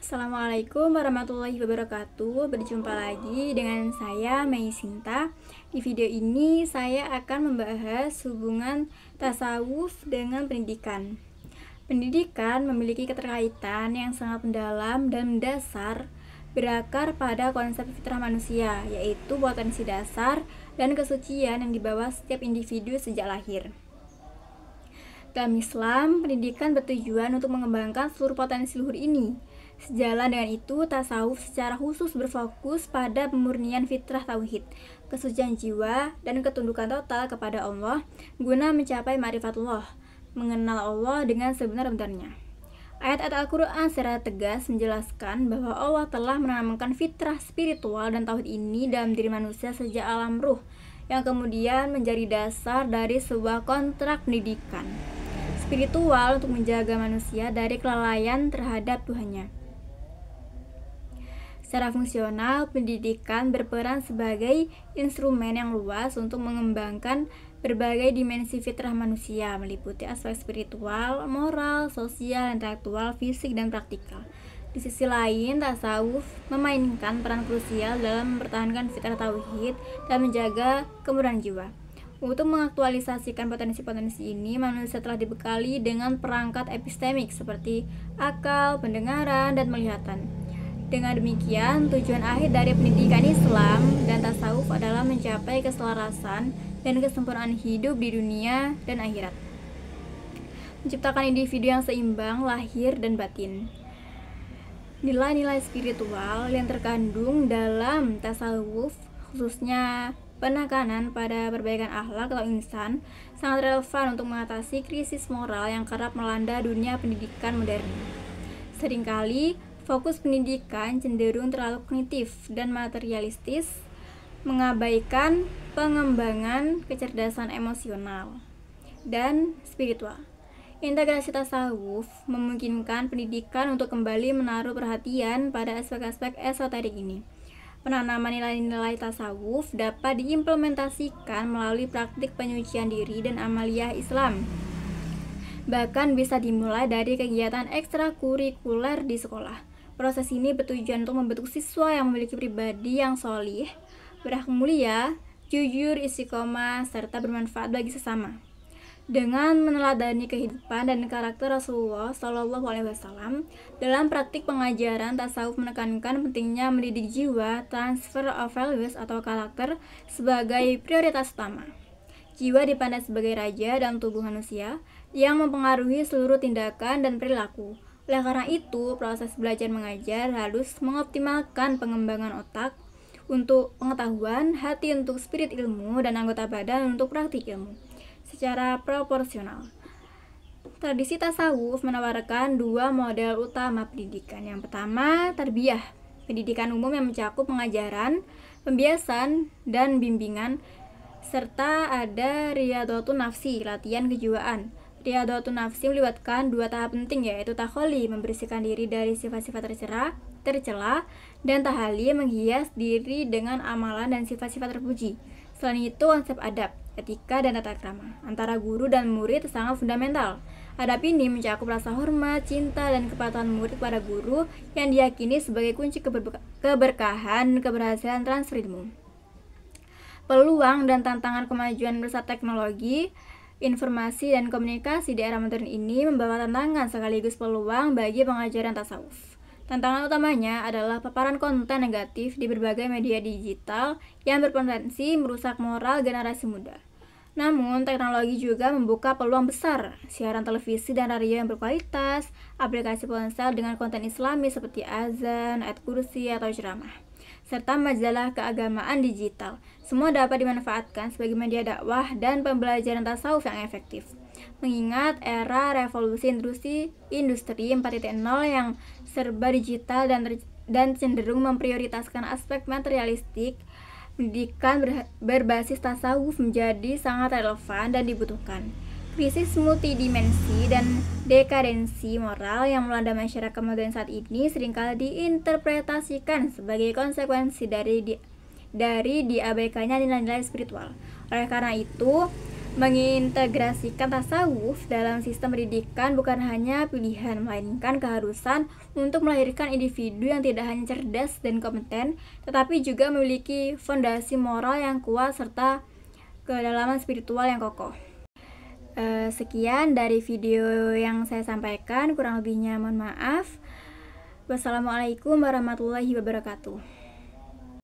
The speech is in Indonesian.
Assalamualaikum warahmatullahi wabarakatuh. Berjumpa lagi dengan saya Mei Sinta. Di video ini saya akan membahas hubungan tasawuf dengan pendidikan. Pendidikan memiliki keterkaitan yang sangat mendalam dan mendasar, berakar pada konsep fitrah manusia, yaitu potensi dasar dan kesucian yang dibawa setiap individu sejak lahir. Dalam Islam, pendidikan bertujuan untuk mengembangkan seluruh potensi luhur ini. Sejalan dengan itu, tasawuf secara khusus berfokus pada pemurnian fitrah tauhid, kesucian jiwa, dan ketundukan total kepada Allah guna mencapai ma'rifatullah, mengenal Allah dengan sebenar-benarnya. Ayat-ayat Al-Quran secara tegas menjelaskan bahwa Allah telah menanamkan fitrah spiritual dan tauhid ini dalam diri manusia sejak alam ruh, yang kemudian menjadi dasar dari sebuah kontrak pendidikan spiritual untuk menjaga manusia dari kelalaian terhadap Tuhannya. Secara fungsional, pendidikan berperan sebagai instrumen yang luas untuk mengembangkan berbagai dimensi fitrah manusia, meliputi aspek spiritual, moral, sosial, intelektual, fisik, dan praktikal. Di sisi lain, tasawuf memainkan peran krusial dalam mempertahankan fitrah tauhid dan menjaga kemurnian jiwa. Untuk mengaktualisasikan potensi-potensi ini, manusia telah dibekali dengan perangkat epistemik seperti akal, pendengaran, dan penglihatan. Dengan demikian, tujuan akhir dari pendidikan Islam dan tasawuf adalah mencapai keselarasan dan kesempurnaan hidup di dunia dan akhirat, menciptakan individu yang seimbang lahir dan batin. Nilai-nilai spiritual yang terkandung dalam tasawuf, khususnya penekanan pada perbaikan akhlak atau insan, sangat relevan untuk mengatasi krisis moral yang kerap melanda dunia pendidikan modern. Seringkali, fokus pendidikan cenderung terlalu kognitif dan materialistis, mengabaikan pengembangan kecerdasan emosional dan spiritual. Integrasi tasawuf memungkinkan pendidikan untuk kembali menaruh perhatian pada aspek-aspek esoterik ini. Penanaman nilai-nilai tasawuf dapat diimplementasikan melalui praktik penyucian diri dan amaliyah Islam. Bahkan bisa dimulai dari kegiatan ekstrakurikuler di sekolah. Proses ini bertujuan untuk membentuk siswa yang memiliki pribadi yang sholih, berakhlak mulia, jujur, istiqomah, serta bermanfaat bagi sesama. Dengan meneladani kehidupan dan karakter Rasulullah SAW, dalam praktik pengajaran, tasawuf menekankan pentingnya mendidik jiwa, transfer of values atau karakter sebagai prioritas utama. Jiwa dipandang sebagai raja dalam tubuh manusia yang mempengaruhi seluruh tindakan dan perilaku. Oleh karena itu, proses belajar mengajar harus mengoptimalkan pengembangan otak untuk pengetahuan, hati untuk spirit ilmu, dan anggota badan untuk praktik ilmu secara proporsional. Tradisi tasawuf menawarkan dua model utama pendidikan. Yang pertama, tarbiyah, pendidikan umum yang mencakup pengajaran, pembiasan, dan bimbingan, serta ada riyadhatun nafsi, latihan kejiwaan. Riyadhatun nafsi melibatkan dua tahap penting, yaitu takholi, membersihkan diri dari sifat-sifat tercela, dan tahali, menghias diri dengan amalan dan sifat-sifat terpuji. Selain itu, konsep adab, etika, dan tata krama antara guru dan murid sangat fundamental. Adab ini mencakup rasa hormat, cinta, dan kepatuhan murid pada guru yang diyakini sebagai kunci keberkahan dan keberhasilan transfer ilmu. Peluang dan tantangan kemajuan besar teknologi, informasi, dan komunikasi di era modern ini membawa tantangan sekaligus peluang bagi pengajaran tasawuf. Tantangan utamanya adalah paparan konten negatif di berbagai media digital yang berpotensi merusak moral generasi muda. Namun, teknologi juga membuka peluang besar, siaran televisi dan radio yang berkualitas, aplikasi ponsel dengan konten islami seperti azan, ayat kursi, atau ceramah, serta majalah keagamaan digital. Semua dapat dimanfaatkan sebagai media dakwah dan pembelajaran tasawuf yang efektif. Mengingat era revolusi industri 4.0 yang serba digital dan cenderung memprioritaskan aspek materialistik, pendidikan berbasis tasawuf menjadi sangat relevan dan dibutuhkan. Krisis multidimensi dan dekadensi moral yang melanda masyarakat modern saat ini seringkali diinterpretasikan sebagai konsekuensi dari diabaikannya nilai-nilai spiritual. Oleh karena itu, Mengintegrasikan tasawuf dalam sistem pendidikan bukan hanya pilihan, melainkan keharusan untuk melahirkan individu yang tidak hanya cerdas dan kompeten, tetapi juga memiliki fondasi moral yang kuat serta kedalaman spiritual yang kokoh. Sekian dari video yang saya sampaikan, kurang lebihnya mohon maaf. Wassalamualaikum warahmatullahi wabarakatuh.